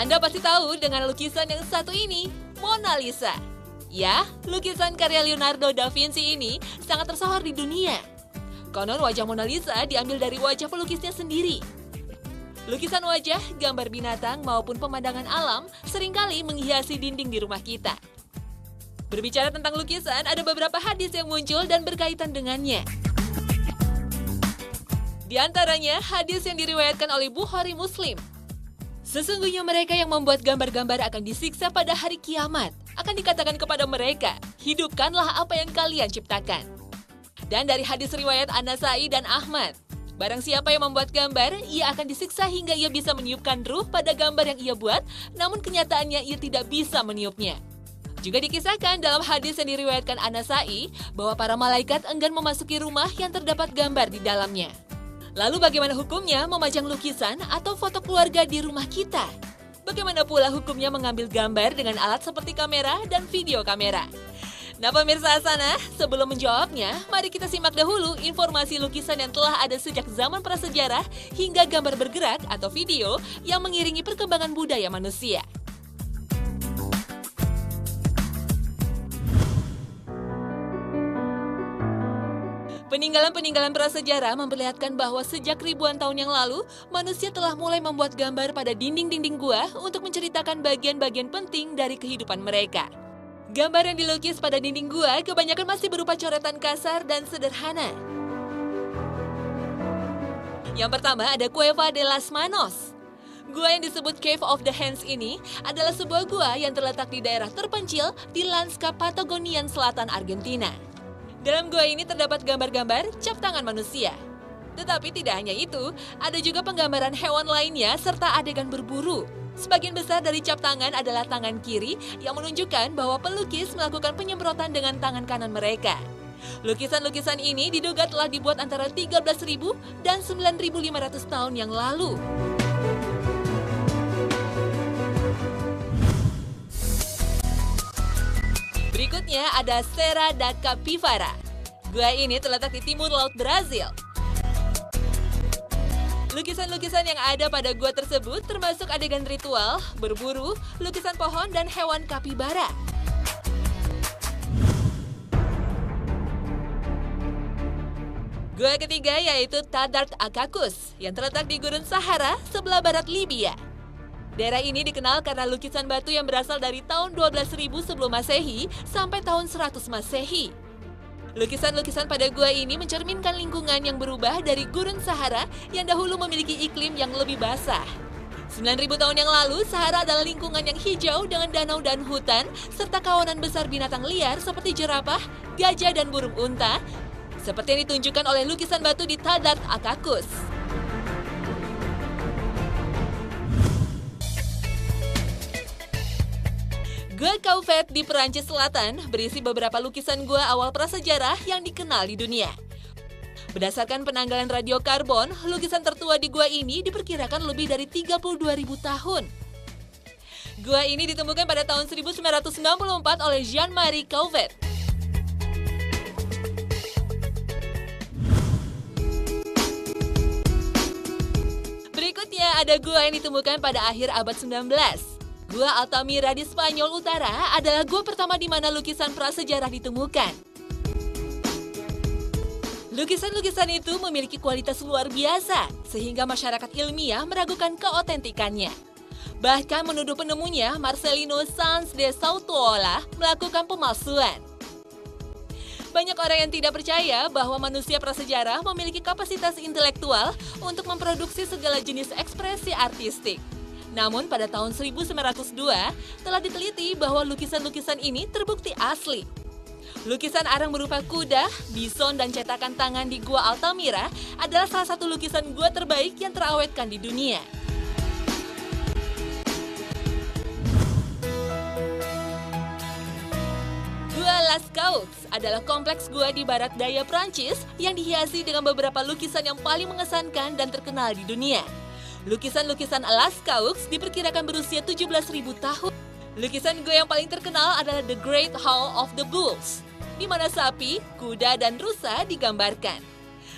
Anda pasti tahu dengan lukisan yang satu ini, Mona Lisa. Ya, lukisan karya Leonardo da Vinci ini sangat tersohor di dunia. Konon wajah Mona Lisa diambil dari wajah pelukisnya sendiri. Lukisan wajah, gambar binatang maupun pemandangan alam seringkali menghiasi dinding di rumah kita. Berbicara tentang lukisan, ada beberapa hadis yang muncul dan berkaitan dengannya. Di antaranya, hadis yang diriwayatkan oleh Bukhari Muslim. Sesungguhnya mereka yang membuat gambar-gambar akan disiksa pada hari kiamat. Akan dikatakan kepada mereka, hidupkanlah apa yang kalian ciptakan. Dan dari hadis riwayat An-Nasai dan Ahmad, barang siapa yang membuat gambar, ia akan disiksa hingga ia bisa meniupkan ruh pada gambar yang ia buat, namun kenyataannya ia tidak bisa meniupnya. Juga dikisahkan dalam hadis yang diriwayatkan An-Nasai, bahwa para malaikat enggan memasuki rumah yang terdapat gambar di dalamnya. Lalu bagaimana hukumnya memajang lukisan atau foto keluarga di rumah kita? Bagaimana pula hukumnya mengambil gambar dengan alat seperti kamera dan video kamera? Nah pemirsa Asana, sebelum menjawabnya, mari kita simak dahulu informasi lukisan yang telah ada sejak zaman prasejarah hingga gambar bergerak atau video yang mengiringi perkembangan budaya manusia. Peninggalan-peninggalan prasejarah memperlihatkan bahwa sejak ribuan tahun yang lalu, manusia telah mulai membuat gambar pada dinding-dinding gua untuk menceritakan bagian-bagian penting dari kehidupan mereka. Gambar yang dilukis pada dinding gua kebanyakan masih berupa coretan kasar dan sederhana. Yang pertama ada Cueva de las Manos. Gua yang disebut Cave of the Hands ini adalah sebuah gua yang terletak di daerah terpencil di lanskap Patagonian Selatan Argentina. Dalam gua ini terdapat gambar-gambar cap tangan manusia. Tetapi tidak hanya itu, ada juga penggambaran hewan lainnya serta adegan berburu. Sebagian besar dari cap tangan adalah tangan kiri yang menunjukkan bahwa pelukis melakukan penyemprotan dengan tangan kanan mereka. Lukisan-lukisan ini diduga telah dibuat antara 13.000 dan 9.500 tahun yang lalu. Berikutnya ada Serra da Capivara. Gua ini terletak di timur laut Brazil. Lukisan-lukisan yang ada pada gua tersebut termasuk adegan ritual, berburu, lukisan pohon, dan hewan kapibara. Gua ketiga yaitu Tadark Akakus yang terletak di Gurun Sahara sebelah barat Libya. Daerah ini dikenal karena lukisan batu yang berasal dari tahun 12.000 sebelum Masehi sampai tahun 100 Masehi. Lukisan-lukisan pada gua ini mencerminkan lingkungan yang berubah dari Gurun Sahara yang dahulu memiliki iklim yang lebih basah. 9.000 tahun yang lalu, Sahara adalah lingkungan yang hijau dengan danau dan hutan, serta kawanan besar binatang liar seperti jerapah, gajah, dan burung unta, seperti yang ditunjukkan oleh lukisan batu di Tadark Akakus. Gua Couvet di Perancis Selatan berisi beberapa lukisan gua awal prasejarah yang dikenal di dunia. Berdasarkan penanggalan radiokarbon, lukisan tertua di gua ini diperkirakan lebih dari 32.000 tahun. Gua ini ditemukan pada tahun 1994 oleh Jean-Marie Couvet. Berikutnya ada gua yang ditemukan pada akhir abad 19. Gua Altamira di Spanyol Utara adalah gua pertama di mana lukisan prasejarah ditemukan. Lukisan-lukisan itu memiliki kualitas luar biasa, sehingga masyarakat ilmiah meragukan keotentikannya. Bahkan menuduh penemunya, Marcelino Sanz de Sautuola, melakukan pemalsuan. Banyak orang yang tidak percaya bahwa manusia prasejarah memiliki kapasitas intelektual untuk memproduksi segala jenis ekspresi artistik. Namun pada tahun 1902 telah diteliti bahwa lukisan-lukisan ini terbukti asli. Lukisan arang berupa kuda, bison, dan cetakan tangan di Gua Altamira adalah salah satu lukisan gua terbaik yang terawetkan di dunia. Gua Lascaux adalah kompleks gua di barat daya Prancis yang dihiasi dengan beberapa lukisan yang paling mengesankan dan terkenal di dunia. Lukisan-lukisan Lascaux diperkirakan berusia 17.000 tahun. Lukisan gua yang paling terkenal adalah The Great Hall of the Bulls, di mana sapi, kuda, dan rusa digambarkan.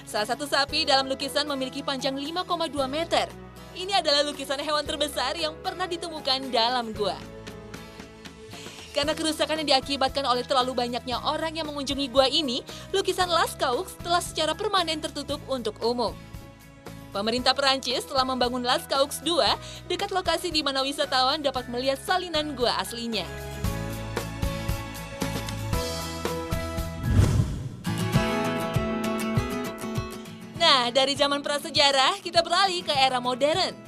Salah satu sapi dalam lukisan memiliki panjang 5,2 meter. Ini adalah lukisan hewan terbesar yang pernah ditemukan dalam gua. Karena kerusakan yang diakibatkan oleh terlalu banyaknya orang yang mengunjungi gua ini, lukisan Lascaux telah secara permanen tertutup untuk umum. Pemerintah Perancis telah membangun Lascaux II dekat lokasi di mana wisatawan dapat melihat salinan gua aslinya. Nah, dari zaman prasejarah, kita beralih ke era modern.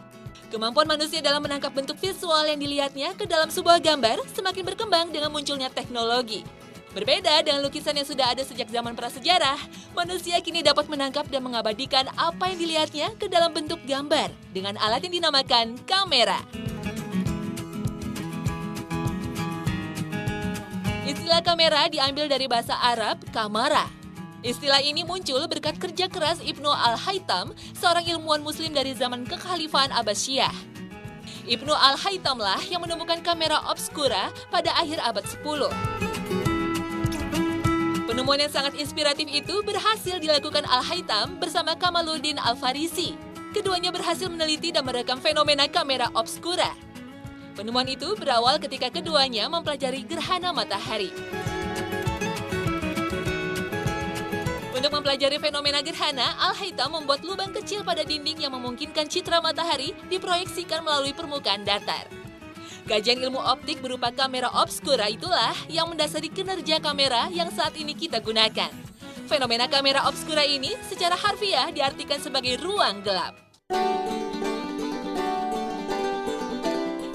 Kemampuan manusia dalam menangkap bentuk visual yang dilihatnya ke dalam sebuah gambar semakin berkembang dengan munculnya teknologi. Berbeda dengan lukisan yang sudah ada sejak zaman prasejarah, manusia kini dapat menangkap dan mengabadikan apa yang dilihatnya ke dalam bentuk gambar dengan alat yang dinamakan kamera. Istilah kamera diambil dari bahasa Arab kamara. Istilah ini muncul berkat kerja keras Ibnu Al-Haytham, seorang ilmuwan muslim dari zaman Kekhalifahan Abbasiyah. Ibnu Al-Haytham lah yang menemukan kamera obscura pada akhir abad 10. Penemuan yang sangat inspiratif itu berhasil dilakukan Al-Haytham bersama Kamaluddin Al-Farisi. Keduanya berhasil meneliti dan merekam fenomena kamera obscura. Penemuan itu berawal ketika keduanya mempelajari gerhana matahari. Untuk mempelajari fenomena gerhana, Al-Haytham membuat lubang kecil pada dinding yang memungkinkan citra matahari diproyeksikan melalui permukaan datar. Kajian ilmu optik berupa kamera obscura itulah yang mendasari kinerja kamera yang saat ini kita gunakan. Fenomena kamera obscura ini secara harfiah diartikan sebagai ruang gelap.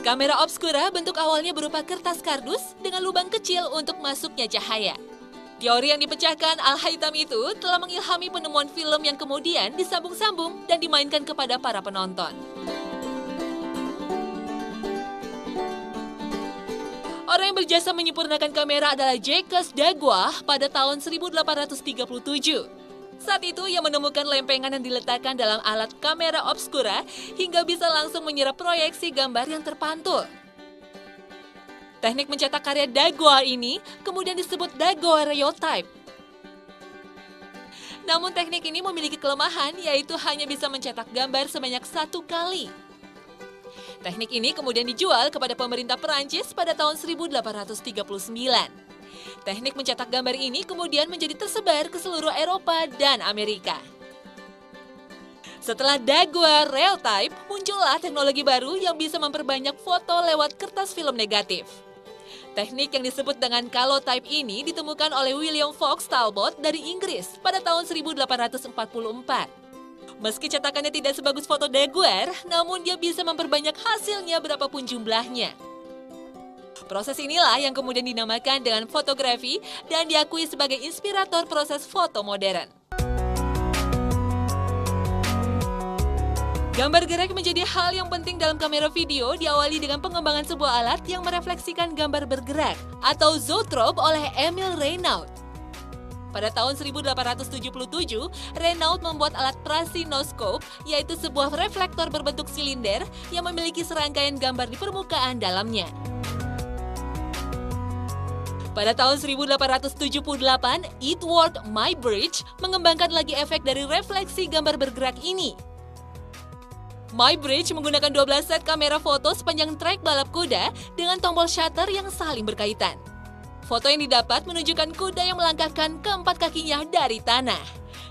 Kamera obscura bentuk awalnya berupa kertas kardus dengan lubang kecil untuk masuknya cahaya. Teori yang dipecahkan Al-Haytham itu telah mengilhami penemuan film yang kemudian disambung-sambung dan dimainkan kepada para penonton. Orang yang berjasa menyempurnakan kamera adalah Jacques Daguerre pada tahun 1837. Saat itu ia menemukan lempengan yang diletakkan dalam alat kamera obscura hingga bisa langsung menyerap proyeksi gambar yang terpantul. Teknik mencetak karya Daguerre ini kemudian disebut daguerreotype. Namun teknik ini memiliki kelemahan yaitu hanya bisa mencetak gambar sebanyak 1 kali. Teknik ini kemudian dijual kepada pemerintah Perancis pada tahun 1839. Teknik mencetak gambar ini kemudian menjadi tersebar ke seluruh Eropa dan Amerika. Setelah daguerreotype, muncullah teknologi baru yang bisa memperbanyak foto lewat kertas film negatif. Teknik yang disebut dengan calotype ini ditemukan oleh William Fox Talbot dari Inggris pada tahun 1844. Meski cetakannya tidak sebagus foto Daguerre, namun dia bisa memperbanyak hasilnya berapapun jumlahnya. Proses inilah yang kemudian dinamakan dengan fotografi dan diakui sebagai inspirator proses foto modern. Gambar gerak menjadi hal yang penting dalam kamera video diawali dengan pengembangan sebuah alat yang merefleksikan gambar bergerak atau zoetrope oleh Emil Reynaud. Pada tahun 1877, Reynaud membuat alat prasinoskop, yaitu sebuah reflektor berbentuk silinder yang memiliki serangkaian gambar di permukaan dalamnya. Pada tahun 1878, Edward Muybridge mengembangkan lagi efek dari refleksi gambar bergerak ini. Muybridge menggunakan 12 set kamera foto sepanjang trek balap kuda dengan tombol shutter yang saling berkaitan. Foto yang didapat menunjukkan kuda yang melangkahkan keempat kakinya dari tanah.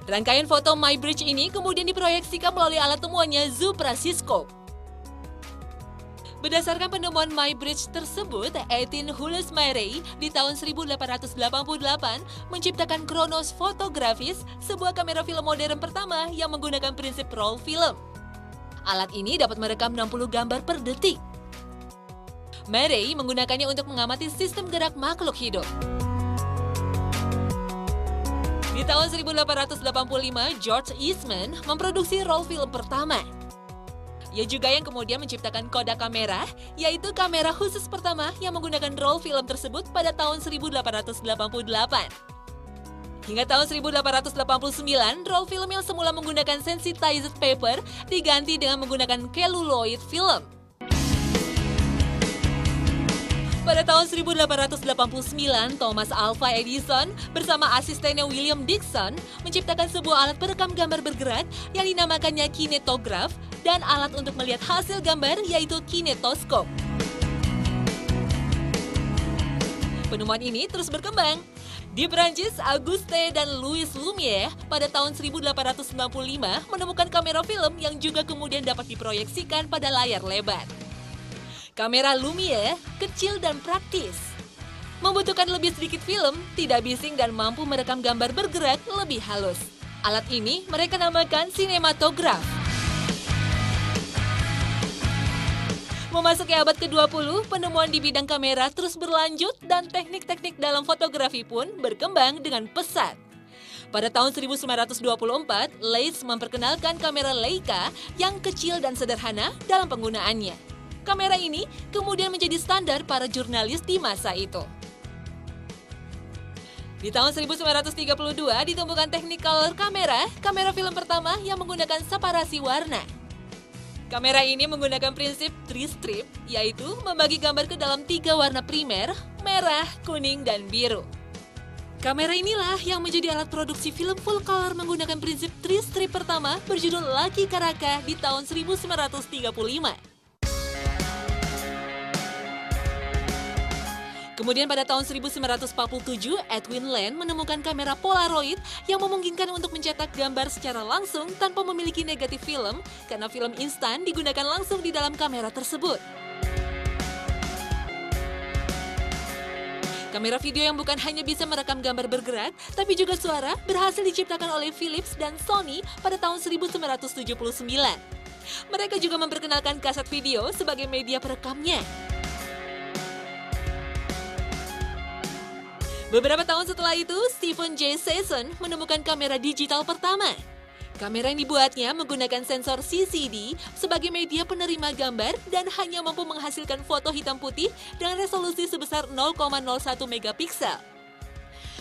Rangkaian foto Muybridge ini kemudian diproyeksikan melalui alat temuannya Zooprasiscope. Berdasarkan penemuan Muybridge tersebut, Etienne Jules Marey di tahun 1888 menciptakan Kronos Photographies, sebuah kamera film modern pertama yang menggunakan prinsip roll film. Alat ini dapat merekam 60 gambar per detik. Marey menggunakannya untuk mengamati sistem gerak makhluk hidup. Di tahun 1885, George Eastman memproduksi roll film pertama. Ia juga yang kemudian menciptakan Kodak kamera, yaitu kamera khusus pertama yang menggunakan roll film tersebut pada tahun 1888. Hingga tahun 1889, roll film yang semula menggunakan sensitized paper diganti dengan menggunakan celluloid film. Pada tahun 1889, Thomas Alva Edison bersama asistennya William Dickson menciptakan sebuah alat perekam gambar bergerak yang dinamakannya kinetograf dan alat untuk melihat hasil gambar yaitu kinetoskop. Penemuan ini terus berkembang. Di Prancis, Auguste dan Louis Lumière pada tahun 1895 menemukan kamera film yang juga kemudian dapat diproyeksikan pada layar lebar. Kamera Lumière kecil dan praktis. Membutuhkan lebih sedikit film, tidak bising dan mampu merekam gambar bergerak lebih halus. Alat ini mereka namakan sinematograf. Memasuki abad ke-20, penemuan di bidang kamera terus berlanjut dan teknik-teknik dalam fotografi pun berkembang dengan pesat. Pada tahun 1924, Leitz memperkenalkan kamera Leica yang kecil dan sederhana dalam penggunaannya. Kamera ini kemudian menjadi standar para jurnalis di masa itu. Di tahun 1932 ditemukan teknik color kamera, kamera film pertama yang menggunakan separasi warna. Kamera ini menggunakan prinsip three strip, yaitu membagi gambar ke dalam 3 warna primer, merah, kuning, dan biru. Kamera inilah yang menjadi alat produksi film full color menggunakan prinsip three strip pertama berjudul Lucky Caraca di tahun 1935. Kemudian pada tahun 1947, Edwin Land menemukan kamera Polaroid yang memungkinkan untuk mencetak gambar secara langsung tanpa memiliki negatif film karena film instan digunakan langsung di dalam kamera tersebut. Kamera video yang bukan hanya bisa merekam gambar bergerak, tapi juga suara berhasil diciptakan oleh Philips dan Sony pada tahun 1979. Mereka juga memperkenalkan kaset video sebagai media perekamnya. Beberapa tahun setelah itu, Stephen J. Sasson menemukan kamera digital pertama. Kamera yang dibuatnya menggunakan sensor CCD sebagai media penerima gambar dan hanya mampu menghasilkan foto hitam putih dengan resolusi sebesar 0,01 megapiksel.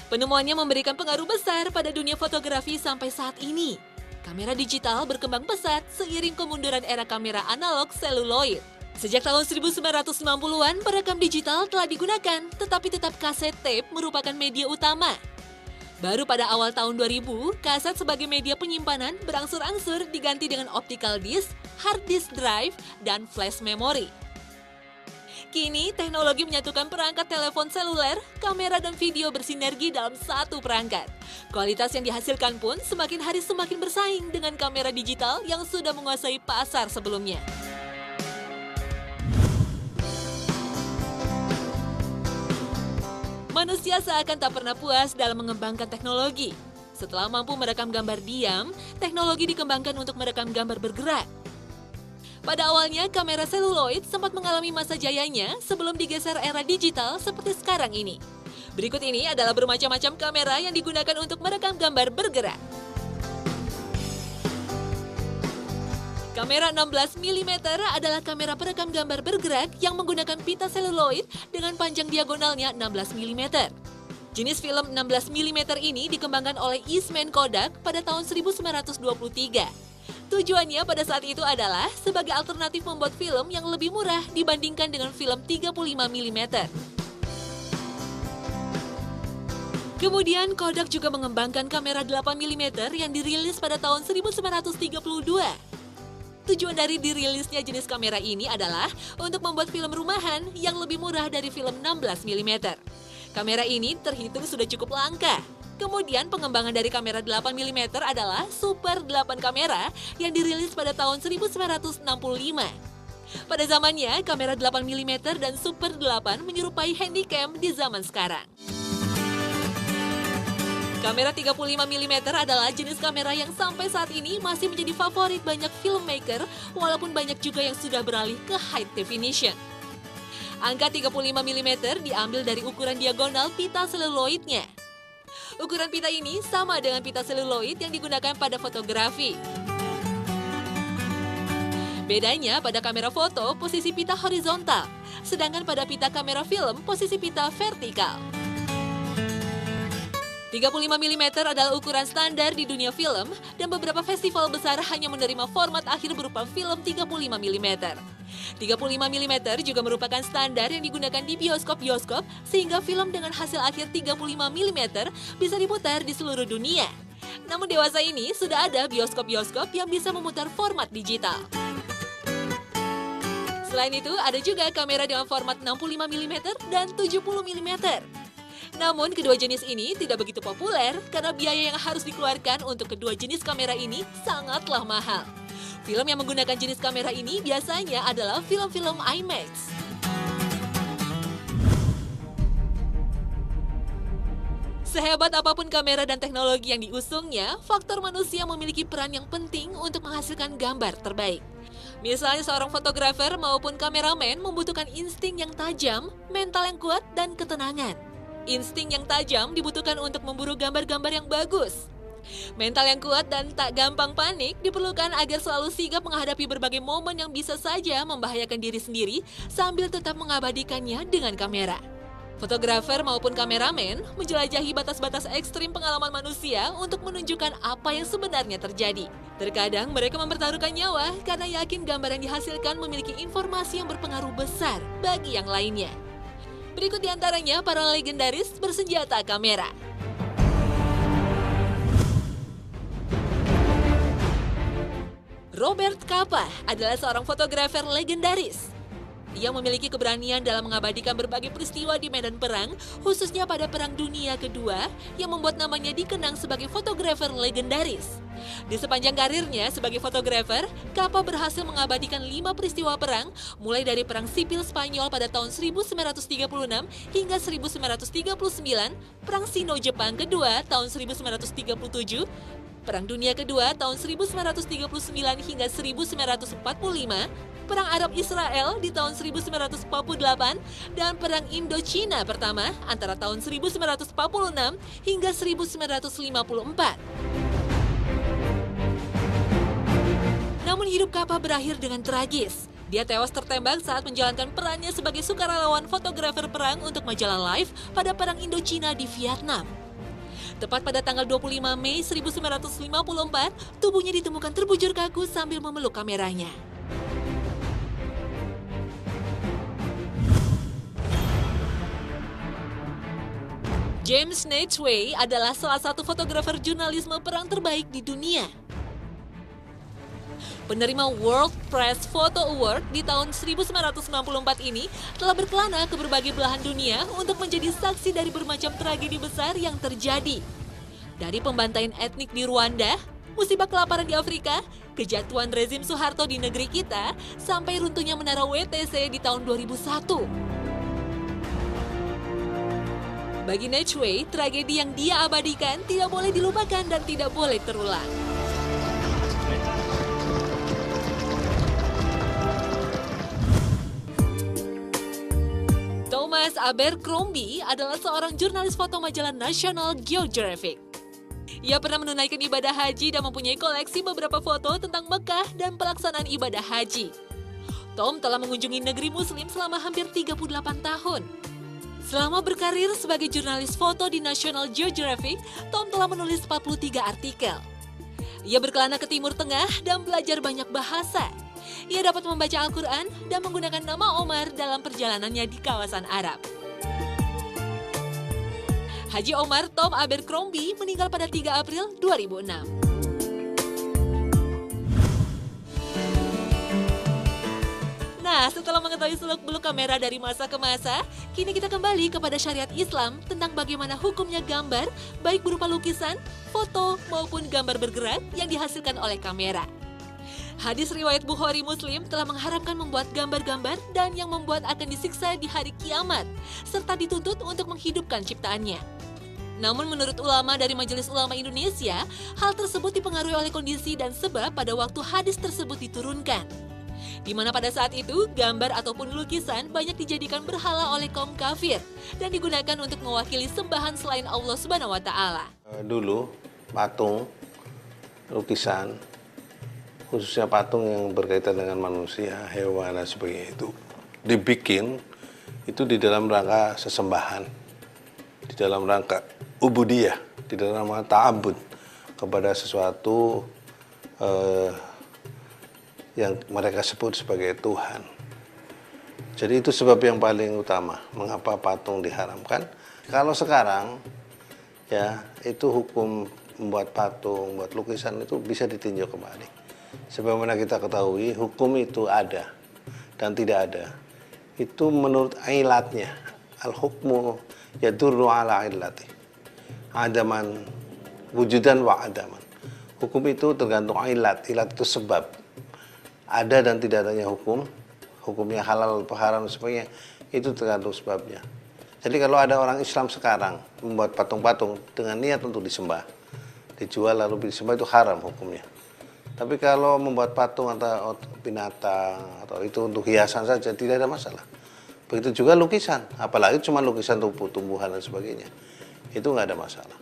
Penemuannya memberikan pengaruh besar pada dunia fotografi sampai saat ini. Kamera digital berkembang pesat seiring kemunduran era kamera analog seluloid. Sejak tahun 1990-an, perekam digital telah digunakan, tetapi tetap kaset tape merupakan media utama. Baru pada awal tahun 2000, kaset sebagai media penyimpanan berangsur-angsur diganti dengan optical disc, hard disk drive, dan flash memory. Kini, teknologi menyatukan perangkat telepon seluler, kamera, dan video bersinergi dalam satu perangkat. Kualitas yang dihasilkan pun semakin hari semakin bersaing dengan kamera digital yang sudah menguasai pasar sebelumnya. Manusia seakan tak pernah puas dalam mengembangkan teknologi. Setelah mampu merekam gambar diam, teknologi dikembangkan untuk merekam gambar bergerak. Pada awalnya, kamera seluloid sempat mengalami masa jayanya sebelum digeser era digital seperti sekarang ini. Berikut ini adalah bermacam-macam kamera yang digunakan untuk merekam gambar bergerak. Kamera 16 mm adalah kamera perekam gambar bergerak yang menggunakan pita seluloid dengan panjang diagonalnya 16 mm. Jenis film 16 mm ini dikembangkan oleh Eastman Kodak pada tahun 1923. Tujuannya pada saat itu adalah sebagai alternatif membuat film yang lebih murah dibandingkan dengan film 35 mm. Kemudian Kodak juga mengembangkan kamera 8 mm yang dirilis pada tahun 1932. Tujuan dari dirilisnya jenis kamera ini adalah untuk membuat film rumahan yang lebih murah dari film 16 mm. Kamera ini terhitung sudah cukup langka. Kemudian pengembangan dari kamera 8 mm adalah Super 8 kamera yang dirilis pada tahun 1965. Pada zamannya, kamera 8 mm dan Super 8 menyerupai handycam di zaman sekarang. Kamera 35 mm adalah jenis kamera yang sampai saat ini masih menjadi favorit banyak filmmaker, walaupun banyak juga yang sudah beralih ke high definition. Angka 35 mm diambil dari ukuran diagonal pita seluloidnya. Ukuran pita ini sama dengan pita seluloid yang digunakan pada fotografi. Bedanya pada kamera foto, posisi pita horizontal, sedangkan pada pita kamera film, posisi pita vertikal. 35 mm adalah ukuran standar di dunia film dan beberapa festival besar hanya menerima format akhir berupa film 35 mm. 35 mm juga merupakan standar yang digunakan di bioskop-bioskop sehingga film dengan hasil akhir 35 mm bisa diputar di seluruh dunia. Namun dewasa ini sudah ada bioskop-bioskop yang bisa memutar format digital. Selain itu, ada juga kamera dengan format 65 mm dan 70 mm. Namun, kedua jenis ini tidak begitu populer karena biaya yang harus dikeluarkan untuk kedua jenis kamera ini sangatlah mahal. Film yang menggunakan jenis kamera ini biasanya adalah film-film IMAX. Sehebat apapun kamera dan teknologi yang diusungnya, faktor manusia memiliki peran yang penting untuk menghasilkan gambar terbaik. Misalnya seorang fotografer maupun kameramen membutuhkan insting yang tajam, mental yang kuat, dan ketenangan. Insting yang tajam dibutuhkan untuk memburu gambar-gambar yang bagus. Mental yang kuat dan tak gampang panik diperlukan agar selalu sigap menghadapi berbagai momen yang bisa saja membahayakan diri sendiri sambil tetap mengabadikannya dengan kamera. Fotografer maupun kameramen menjelajahi batas-batas ekstrim pengalaman manusia untuk menunjukkan apa yang sebenarnya terjadi. Terkadang mereka mempertaruhkan nyawa karena yakin gambar yang dihasilkan memiliki informasi yang berpengaruh besar bagi yang lainnya. Berikut diantaranya para legendaris bersenjata kamera. Robert Capa adalah seorang fotografer legendaris. Ia memiliki keberanian dalam mengabadikan berbagai peristiwa di medan perang, khususnya pada Perang Dunia Kedua, yang membuat namanya dikenang sebagai fotografer legendaris. Di sepanjang karirnya sebagai fotografer, Capa berhasil mengabadikan 5 peristiwa perang, mulai dari Perang Sipil Spanyol pada tahun 1936 hingga 1939, Perang Sino-Jepang Kedua tahun 1937, Perang Dunia Kedua tahun 1939 hingga 1945, Perang Arab-Israel di tahun 1948, dan Perang Indochina pertama antara tahun 1946 hingga 1954. Namun hidup Capa berakhir dengan tragis. Dia tewas tertembak saat menjalankan perannya sebagai sukarelawan fotografer perang untuk majalah Life pada Perang Indochina di Vietnam. Tepat pada tanggal 25 Mei 1954, tubuhnya ditemukan terbujur kaku sambil memeluk kameranya. James Nachtwey adalah salah satu fotografer jurnalisme perang terbaik di dunia. Penerima World Press Photo Award di tahun 1994 ini telah berkelana ke berbagai belahan dunia untuk menjadi saksi dari bermacam tragedi besar yang terjadi. Dari pembantaian etnik di Rwanda, musibah kelaparan di Afrika, kejatuhan rezim Soeharto di negeri kita, sampai runtuhnya menara WTC di tahun 2001. Bagi Nachtwey, tragedi yang dia abadikan tidak boleh dilupakan dan tidak boleh terulang. Thomas Abercrombie adalah seorang jurnalis foto majalah National Geographic. Ia pernah menunaikan ibadah haji dan mempunyai koleksi beberapa foto tentang Mekah dan pelaksanaan ibadah haji. Tom telah mengunjungi negeri Muslim selama hampir 38 tahun. Selama berkarir sebagai jurnalis foto di National Geographic, Tom telah menulis 43 artikel. Ia berkelana ke Timur Tengah dan belajar banyak bahasa. Ia dapat membaca Al-Quran dan menggunakan nama Omar dalam perjalanannya di kawasan Arab. Haji Omar Tom Abercrombie meninggal pada 3 April 2006. Nah, setelah mengetahui seluk-beluk kamera dari masa ke masa, kini kita kembali kepada syariat Islam tentang bagaimana hukumnya gambar, baik berupa lukisan, foto, maupun gambar bergerak yang dihasilkan oleh kamera. Hadis riwayat Bukhari Muslim telah mengharamkan membuat gambar-gambar dan yang membuat akan disiksa di hari kiamat, serta dituntut untuk menghidupkan ciptaannya. Namun menurut ulama dari Majelis Ulama Indonesia, hal tersebut dipengaruhi oleh kondisi dan sebab pada waktu hadis tersebut diturunkan. Di mana pada saat itu, gambar ataupun lukisan banyak dijadikan berhala oleh kaum kafir dan digunakan untuk mewakili sembahan selain Allah Subhanahu wa Ta'ala. Dulu, patung, lukisan, khususnya patung yang berkaitan dengan manusia, hewan, dan sebagainya itu dibikin itu di dalam rangka sesembahan, di dalam rangka ubudiyah, Tidak ada nama ta'abud kepada sesuatu yang mereka sebut sebagai Tuhan. Jadi itu sebab yang paling utama mengapa patung diharamkan. Kalau sekarang ya itu hukum membuat patung, membuat lukisan itu bisa ditinjau kembali. Sebagaimana kita ketahui hukum itu ada dan tidak ada. Itu menurut ilatnya. Al-hukmu yadurru ala illati. Adaman wujudan wa adaman. Hukum itu tergantung ilat. Ilat itu sebab. Ada dan tidak adanya hukum, hukumnya halal atau haram dan sebagainya, itu tergantung sebabnya. Jadi kalau ada orang Islam sekarang membuat patung-patung dengan niat untuk disembah, dijual lalu disembah, itu haram hukumnya. Tapi kalau membuat patung atau binatang atau itu untuk hiasan saja tidak ada masalah. Begitu juga lukisan, apalagi cuma lukisan tumbuh-tumbuhan dan sebagainya, itu nggak ada masalah.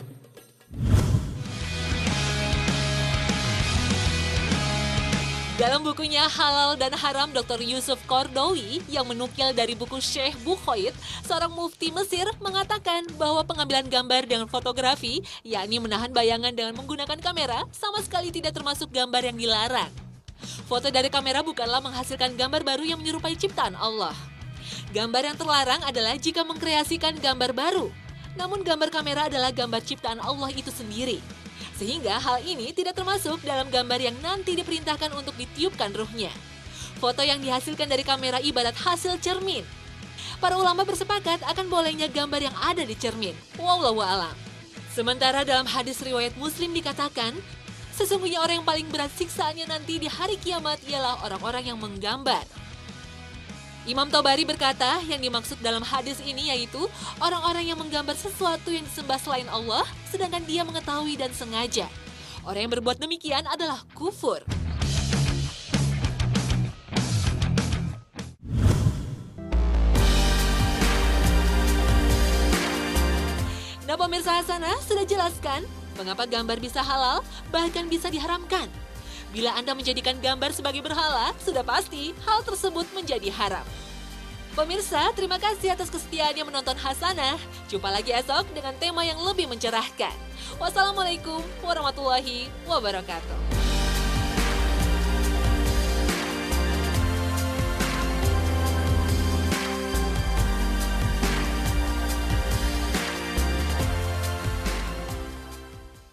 Dalam bukunya Halal dan Haram, Dr. Yusuf Qaradawi yang menukil dari buku Syekh Bukhoit, seorang mufti Mesir, mengatakan bahwa pengambilan gambar dengan fotografi, yakni menahan bayangan dengan menggunakan kamera, sama sekali tidak termasuk gambar yang dilarang. Foto dari kamera bukanlah menghasilkan gambar baru yang menyerupai ciptaan Allah. Gambar yang terlarang adalah jika mengkreasikan gambar baru. Namun gambar kamera adalah gambar ciptaan Allah itu sendiri. Sehingga hal ini tidak termasuk dalam gambar yang nanti diperintahkan untuk ditiupkan ruhnya. Foto yang dihasilkan dari kamera ibarat hasil cermin. Para ulama bersepakat akan bolehnya gambar yang ada di cermin. Wallahu a'lam. Sementara dalam hadis riwayat Muslim dikatakan, sesungguhnya orang yang paling berat siksaannya nanti di hari kiamat ialah orang-orang yang menggambar. Imam Tabari berkata, yang dimaksud dalam hadis ini yaitu orang-orang yang menggambar sesuatu yang disembah selain Allah, sedangkan dia mengetahui dan sengaja. Orang yang berbuat demikian adalah kufur. Nah pemirsa Hasanah, sudah jelaskan mengapa gambar bisa halal, bahkan bisa diharamkan. Bila Anda menjadikan gambar sebagai berhala, sudah pasti hal tersebut menjadi haram. Pemirsa, terima kasih atas kesetiaannya menonton Hasanah. Jumpa lagi esok dengan tema yang lebih mencerahkan. Wassalamualaikum warahmatullahi wabarakatuh.